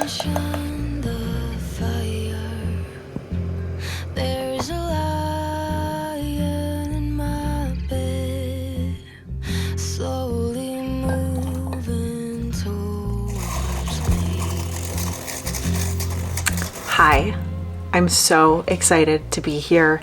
shine the fire. There's a lion in my bed, slowly moving towards me. Hi, I'm so excited to be here.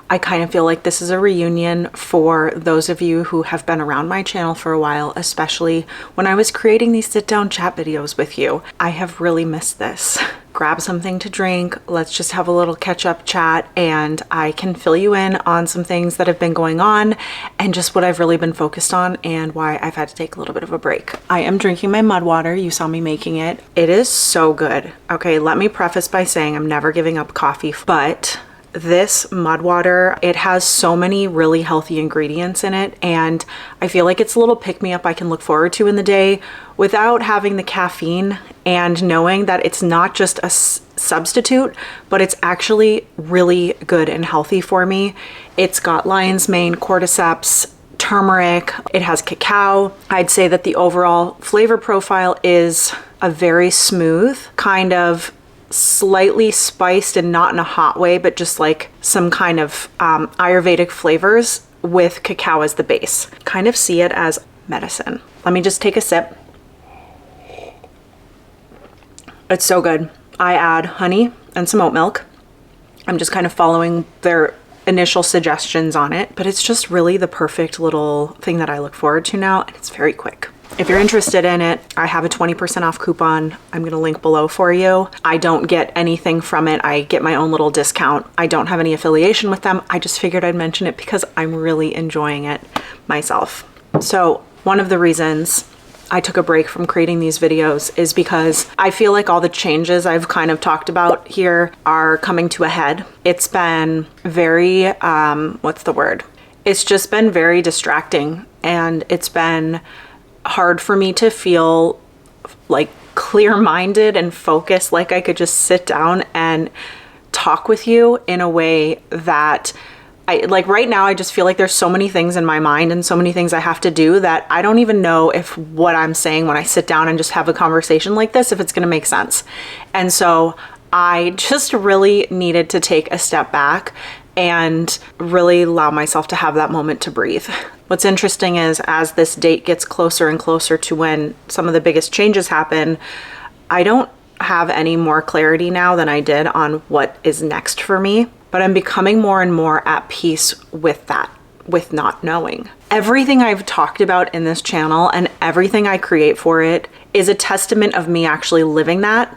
I kind of feel like this is a reunion for those of you who have been around my channel for a while, especially when I was creating these sit-down chat videos with you. I have really missed this. Grab something to drink, let's just have a little catch-up chat, and I can fill you in on some things that have been going on and just what I've really been focused on and why I've had to take a little bit of a break. I am drinking my mud water. You saw me making it. It is so good. Okay, let me preface by saying I'm never giving up coffee, but this mud water, it has so many really healthy ingredients in it, and I feel like it's a little pick-me-up I can look forward to in the day without having the caffeine, and knowing that it's not just a substitute, but it's actually really good and healthy for me. It's got lion's mane, cordyceps, turmeric, it has cacao. I'd say that the overall flavor profile is a very smooth, kind of slightly spiced, and not in a hot way, but just like some kind of Ayurvedic flavors with cacao as the base. Kind of see it as medicine. Let me just take a sip. It's so good. I add honey and some oat milk. I'm just kind of following their initial suggestions on it, but it's just really the perfect little thing that I look forward to now, and it's very quick. If you're interested in it, I have a 20% off coupon. I'm gonna link below for you. I don't get anything from it. I get my own little discount. I don't have any affiliation with them. I just figured I'd mention it because I'm really enjoying it myself. So one of the reasons I took a break from creating these videos is because I feel like all the changes I've kind of talked about here are coming to a head. It's been very, what's the word? It's just been very distracting, and it's been hard for me to feel like clear-minded and focused, like I could just sit down and talk with you in a way that like right now I just feel like there's so many things in my mind and so many things I have to do that I don't even know if what I'm saying when I sit down and just have a conversation like this, if it's gonna make sense. And so I just really needed to take a step back and really allow myself to have that moment to breathe. What's interesting is as this date gets closer and closer to when some of the biggest changes happen, I don't have any more clarity now than I did on what is next for me, but I'm becoming more and more at peace with that, with not knowing. Everything I've talked about in this channel and everything I create for it is a testament of me actually living that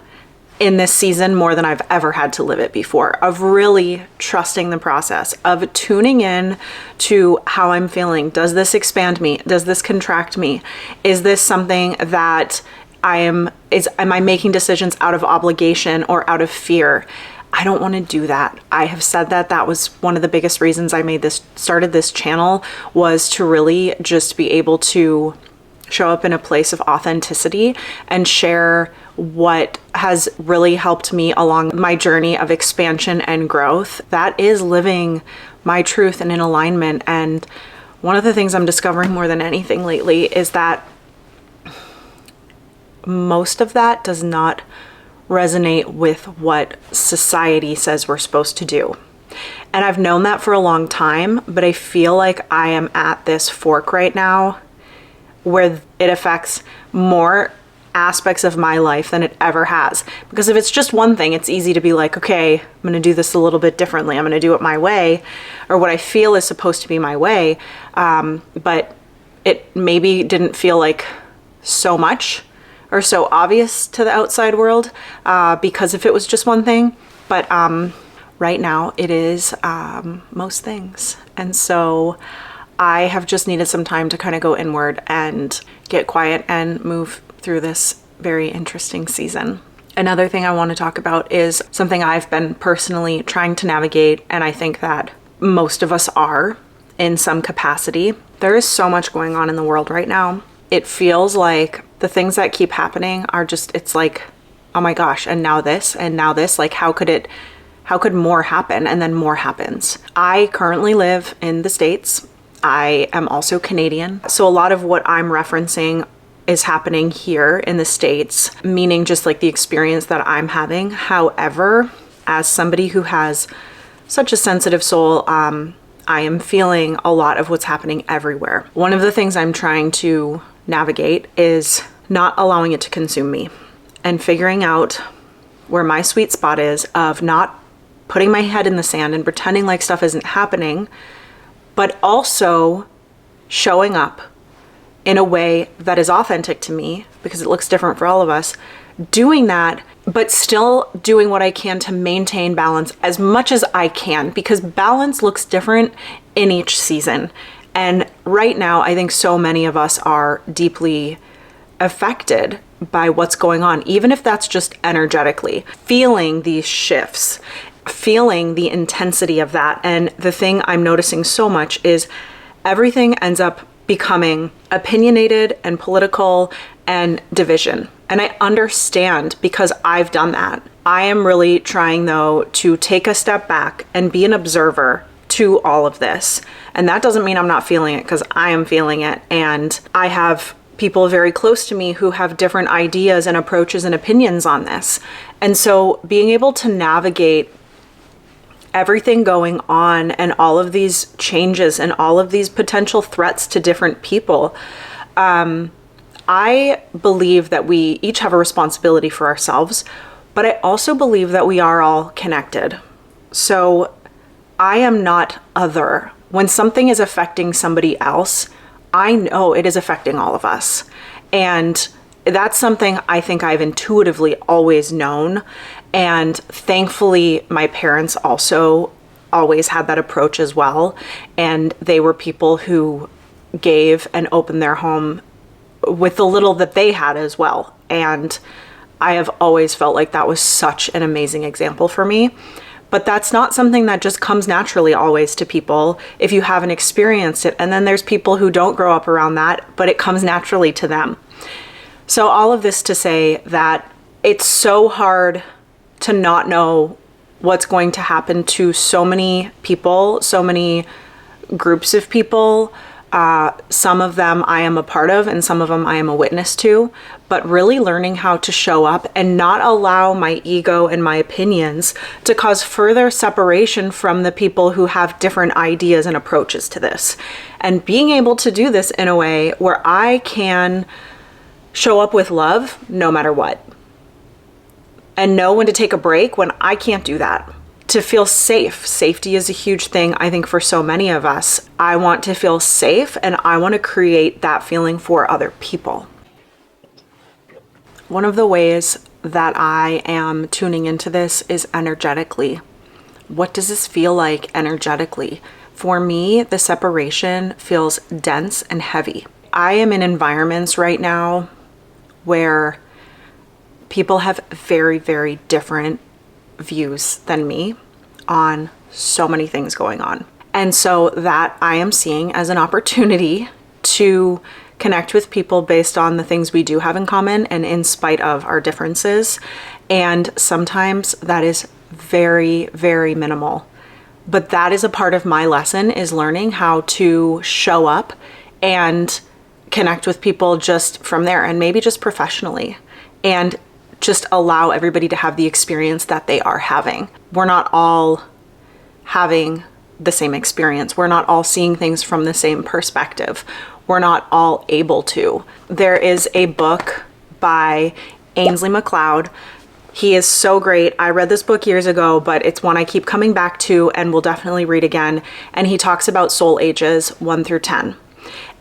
in this season more than I've ever had to live it before, of really trusting the process, of tuning in to how I'm feeling. Does this expand me? Does this contract me? Is this something that am I making decisions out of obligation or out of fear? I don't want to do that. I have said that that was one of the biggest reasons I started this channel, was to really just be able to show up in a place of authenticity and share what has really helped me along my journey of expansion and growth. That is living my truth and in alignment. And one of the things I'm discovering more than anything lately is that most of that does not resonate with what society says we're supposed to do. And I've known that for a long time, but I feel like I am at this fork right now where it affects more aspects of my life than it ever has. Because if it's just one thing, it's easy to be like, okay, I'm going to do this a little bit differently. I'm going to do it my way, or what I feel is supposed to be my way. But it maybe didn't feel like so much or so obvious to the outside world because if it was just one thing. But right now it is most things. And so I have just needed some time to kind of go inward and get quiet and move through this very interesting season. Another thing I want to talk about is something I've been personally trying to navigate, and I think that most of us are in some capacity. There is so much going on in the world right now. It feels like the things that keep happening are just, it's like, oh my gosh, and now this, and now this, like how could more happen? And then more happens. I currently live in the States. I am also Canadian. So a lot of what I'm referencing is happening here in the States, meaning just like the experience that I'm having. However, as somebody who has such a sensitive soul, I am feeling a lot of what's happening everywhere. One of the things I'm trying to navigate is not allowing it to consume me and figuring out where my sweet spot is of not putting my head in the sand and pretending like stuff isn't happening, but also showing up in a way that is authentic to me, because it looks different for all of us, doing that, but still doing what I can to maintain balance as much as I can, because balance looks different in each season. And right now, I think so many of us are deeply affected by what's going on, even if that's just energetically, feeling these shifts, feeling the intensity of that. And the thing I'm noticing so much is everything ends up becoming opinionated and political and division. And I understand, because I've done that. I am really trying, though, to take a step back and be an observer to all of this. And that doesn't mean I'm not feeling it, because I am feeling it. And I have people very close to me who have different ideas and approaches and opinions on this. And so being able to navigate everything going on and all of these changes and all of these potential threats to different people, I believe that we each have a responsibility for ourselves, but I also believe that we are all connected. So I am not other. When something is affecting somebody else, I know it is affecting all of us. And that's something I think I've intuitively always known. And thankfully, my parents also always had that approach as well. And they were people who gave and opened their home with the little that they had as well. And I have always felt like that was such an amazing example for me. But that's not something that just comes naturally always to people if you haven't experienced it. And then there's people who don't grow up around that, but it comes naturally to them. So all of this to say that it's so hard to not know what's going to happen to so many people, so many groups of people. Some of them I am a part of, and some of them I am a witness to, but really learning how to show up and not allow my ego and my opinions to cause further separation from the people who have different ideas and approaches to this. And being able to do this in a way where I can show up with love no matter what. And know when to take a break when I can't do that. To feel safe. Safety is a huge thing, I think, for so many of us. I want to feel safe, and I want to create that feeling for other people. One of the ways that I am tuning into this is energetically. What does this feel like energetically? For me, the separation feels dense and heavy. I am in environments right now where people have very, very different views than me on so many things going on. And so that I am seeing as an opportunity to connect with people based on the things we do have in common and in spite of our differences. And sometimes that is very, very minimal. But that is a part of my lesson, is learning how to show up and connect with people just from there, and maybe just professionally, and just allow everybody to have the experience that they are having. We're not all having the same experience. We're not all seeing things from the same perspective. We're not all able to. There is a book by Ainsley MacLeod. He is so great. I read this book years ago, but it's one I keep coming back to and will definitely read again. And he talks about soul ages 1 through 10.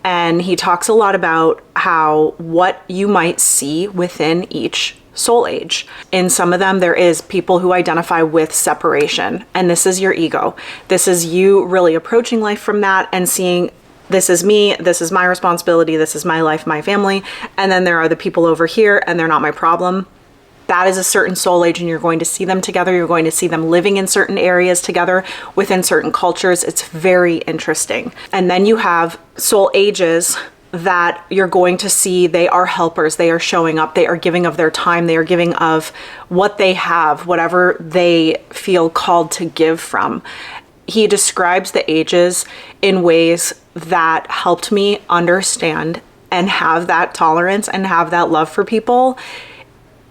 And he talks a lot about how what you might see within each soul age. In some of them, there is people who identify with separation, and this is your ego. This is you really approaching life from that and seeing, this is me, this is my responsibility, this is my life, my family, and then there are the people over here and they're not my problem. That is a certain soul age, and you're going to see them together. You're going to see them living in certain areas together within certain cultures. It's very interesting. And then you have soul ages that you're going to see, they are helpers, they are showing up, they are giving of their time, they are giving of what they have, whatever they feel called to give from. He describes the ages in ways that helped me understand and have that tolerance and have that love for people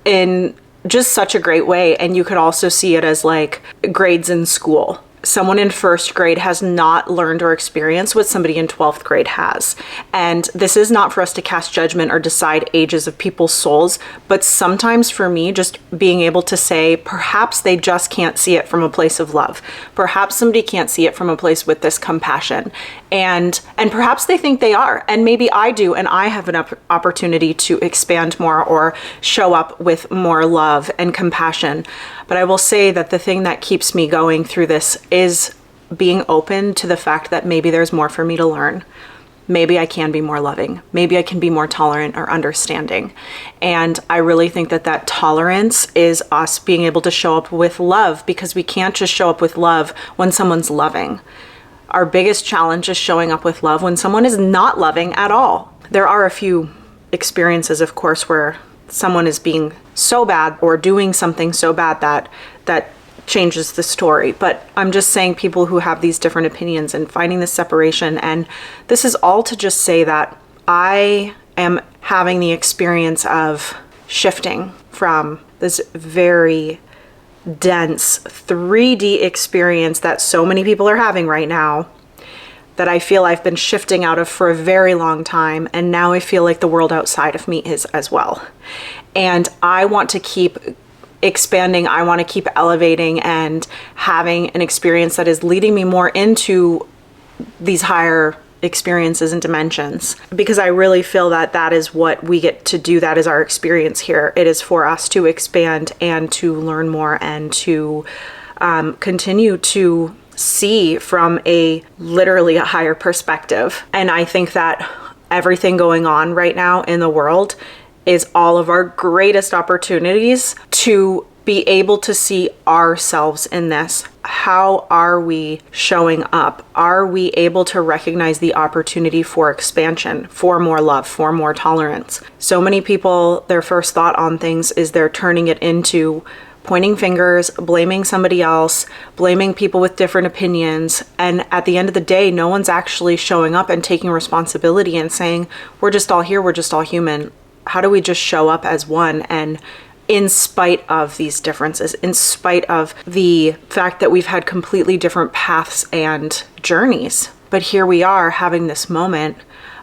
in just such a great way. And you could also see it as like grades in school. Someone in first grade has not learned or experienced what somebody in 12th grade has. And this is not for us to cast judgment or decide ages of people's souls, but sometimes for me, just being able to say, perhaps they just can't see it from a place of love. Perhaps somebody can't see it from a place with this compassion. And perhaps they think they are, and maybe I do, and I have an opportunity to expand more or show up with more love and compassion. But I will say that the thing that keeps me going through this is being open to the fact that maybe there's more for me to learn. Maybe I can be more loving. Maybe I can be more tolerant or understanding. And I really think that that tolerance is us being able to show up with love, because we can't just show up with love when someone's loving. Our biggest challenge is showing up with love when someone is not loving at all. There are a few experiences, of course, where someone is being so bad or doing something so bad that changes the story. But I'm just saying, people who have these different opinions and finding this separation. And this is all to just say that I am having the experience of shifting from this very dense 3D experience that so many people are having right now, that I feel I've been shifting out of for a very long time. And now I feel like the world outside of me is as well. And I want to keep expanding. I want to keep elevating and having an experience that is leading me more into these higher experiences and dimensions, because I really feel that that is what we get to do. That is our experience here. It is for us to expand and to learn more and to continue to see from literally a higher perspective. And I think that everything going on right now in the world is all of our greatest opportunities to be able to see ourselves in this. How are we showing up? Are we able to recognize the opportunity for expansion, for more love, for more tolerance? So many people, their first thought on things is they're turning it into pointing fingers, blaming somebody else, blaming people with different opinions. And at the end of the day, no one's actually showing up and taking responsibility and saying, we're just all here, we're just all human. How do we just show up as one? And in spite of these differences, in spite of the fact that we've had completely different paths and journeys, but here we are having this moment.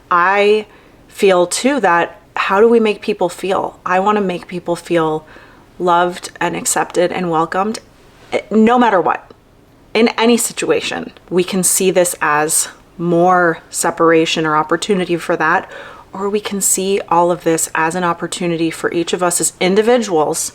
I feel too that, how do we make people feel? I want to make people feel loved and accepted and welcomed, no matter what. In any situation, we can see this as more separation or opportunity for that, or we can see all of this as an opportunity for each of us as individuals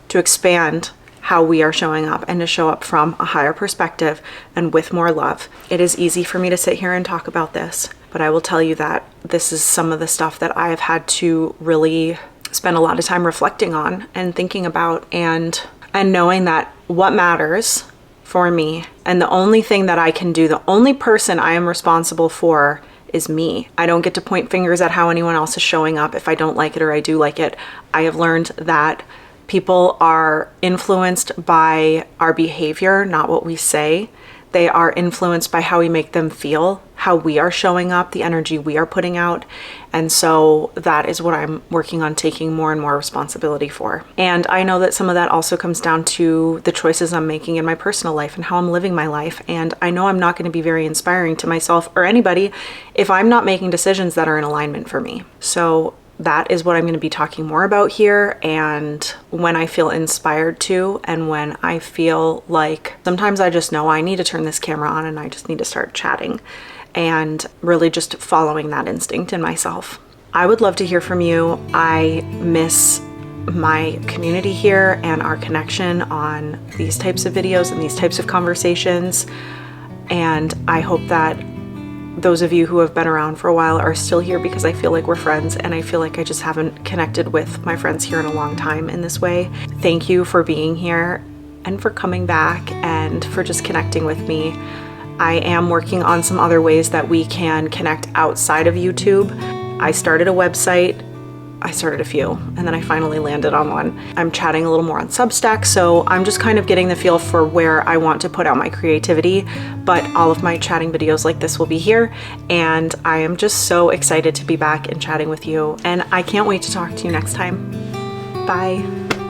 to expand how we are showing up and to show up from a higher perspective and with more love. It is easy for me to sit here and talk about this, but I will tell you that this is some of the stuff that I have had to really spend a lot of time reflecting on and thinking about, and knowing that what matters for me, and the only thing that I can do, the only person I am responsible for, is me. I don't get to point fingers at how anyone else is showing up if I don't like it or I do like it. I have learned that people are influenced by our behavior, not what we say. They are influenced by how we make them feel, how we are showing up, the energy we are putting out. And so that is what I'm working on taking more and more responsibility for. And I know that some of that also comes down to the choices I'm making in my personal life and how I'm living my life. And I know I'm not going to be very inspiring to myself or anybody if I'm not making decisions that are in alignment for me. So that is what I'm going to be talking more about here. And when I feel inspired to, and when I feel like sometimes I just know I need to turn this camera on and I just need to start chatting, and really just following that instinct in myself. I would love to hear from you. I miss my community here and our connection on these types of videos and these types of conversations. And I hope that those of you who have been around for a while are still here, because I feel like we're friends, and I feel like I just haven't connected with my friends here in a long time in this way. Thank you for being here and for coming back and for just connecting with me. I am working on some other ways that we can connect outside of YouTube. I started a website I started a few and then I finally landed on one. I'm chatting a little more on Substack, so I'm just kind of getting the feel for where I want to put out my creativity, but all of my chatting videos like this will be here, and I am just so excited to be back and chatting with you, and I can't wait to talk to you next time. Bye.